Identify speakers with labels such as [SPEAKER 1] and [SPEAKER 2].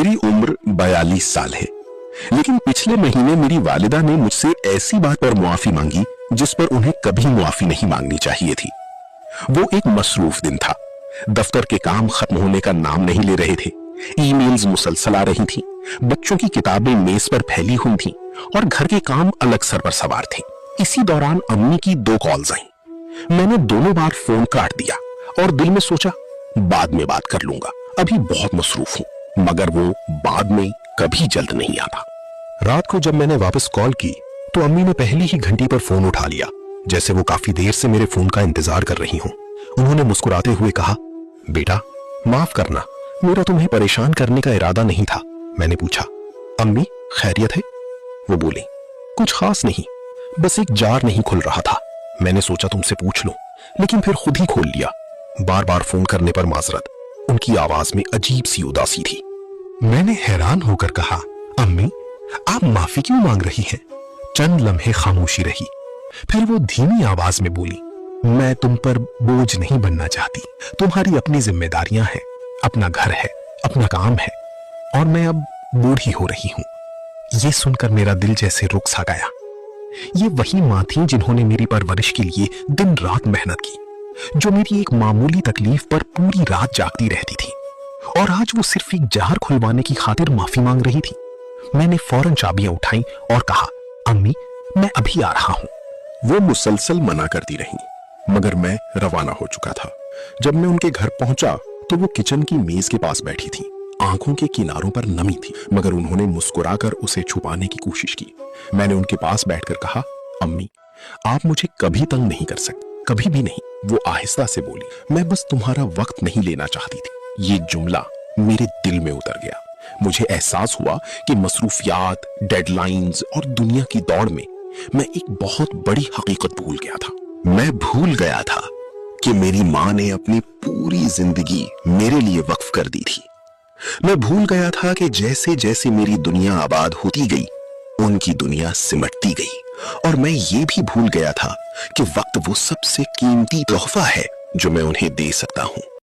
[SPEAKER 1] मेरी उम्र 42 साल है, लेकिन पिछले महीने मेरी वालिदा ने मुझसे ऐसी बात पर मुआफी मांगी जिस पर उन्हें कभी मुआफी नहीं मांगनी चाहिए थी। वो एक मसरूफ दिन था। दफ्तर के काम खत्म होने का नाम नहीं ले रहे थे। ईमेल्स मुसलसल आ रही थीं, बच्चों की किताबें मेज पर फैली हुई थीं और घर के काम अलग सर पर सवार थे। इसी दौरान अम्मी की 2 कॉल्स आईं। मैंने दोनों बार फोन काट दिया और दिल में सोचा बाद में बात कर लूंगा, अभी बहुत मसरूफ हूं। मगर वो बाद में कभी जल्द नहीं आता।
[SPEAKER 2] रात को जब मैंने वापस कॉल की तो अम्मी ने पहली ही घंटी पर फोन उठा लिया, जैसे वो काफी देर से मेरे फोन का इंतजार कर रही हों। उन्होंने मुस्कुराते हुए कहा, बेटा माफ करना, मेरा तुम्हें परेशान करने का इरादा नहीं था। मैंने पूछा, अम्मी खैरियत है? वो बोली, कुछ खास नहीं, बस एक जार नहीं खुल रहा था। मैंने सोचा तुमसे पूछ लूं, लेकिन फिर खुद ही खोल लिया। बार बार फोन करने पर माजरत। उनकी आवाज में अजीब सी उदासी थी। मैंने हैरान होकर कहा, अम्मी आप माफी क्यों मांग रही हैं? चंद लम्हे खामोशी रही, फिर वो धीमी आवाज में बोली, मैं तुम पर बोझ नहीं बनना चाहती। तुम्हारी अपनी जिम्मेदारियां हैं, अपना घर है, अपना काम है, और मैं अब बूढ़ी हो रही हूं। ये सुनकर मेरा दिल जैसे रुक सा गया। ये वही मां थी जिन्होंने मेरी परवरिश के लिए दिन रात मेहनत की, जो मेरी एक मामूली तकलीफ पर पूरी रात जागती रहती थी, और आज वो सिर्फ एक जार खुलवाने की खातिर माफी मांग रही थी। मैंने फौरन चाबियां उठाई और कहा, अम्मी मैं अभी आ रहा हूं।
[SPEAKER 1] वो मुसलसल मना करती रही, मगर मैं रवाना हो चुका था। जब मैं उनके घर पहुंचा तो वो किचन की मेज के पास बैठी थी। आंखों के किनारों पर नमी थी, मगर उन्होंने मुस्कुराकर उसे छुपाने की कोशिश की। मैंने उनके पास बैठकर कहा, अम्मी आप मुझे कभी तंग नहीं कर सकते, कभी भी नहीं। वो आहिस्ता से बोली, मैं बस तुम्हारा वक्त नहीं लेना चाहती थी। ये जुमला मेरे दिल में उतर गया। मुझे एहसास हुआ कि मसरूफियात, डेडलाइंस और दुनिया की दौड़ में मैं एक बहुत बड़ी हकीकत भूल गया था। मैं भूल गया था कि मेरी मां ने अपनी पूरी जिंदगी मेरे लिए वक्फ कर दी थी। मैं भूल गया था कि जैसे जैसे मेरी दुनिया आबाद होती गई, उनकी दुनिया सिमटती गई। और मैं ये भी भूल गया था कि वक्त वो सबसे कीमती तोहफा है जो मैं उन्हें दे सकता हूं।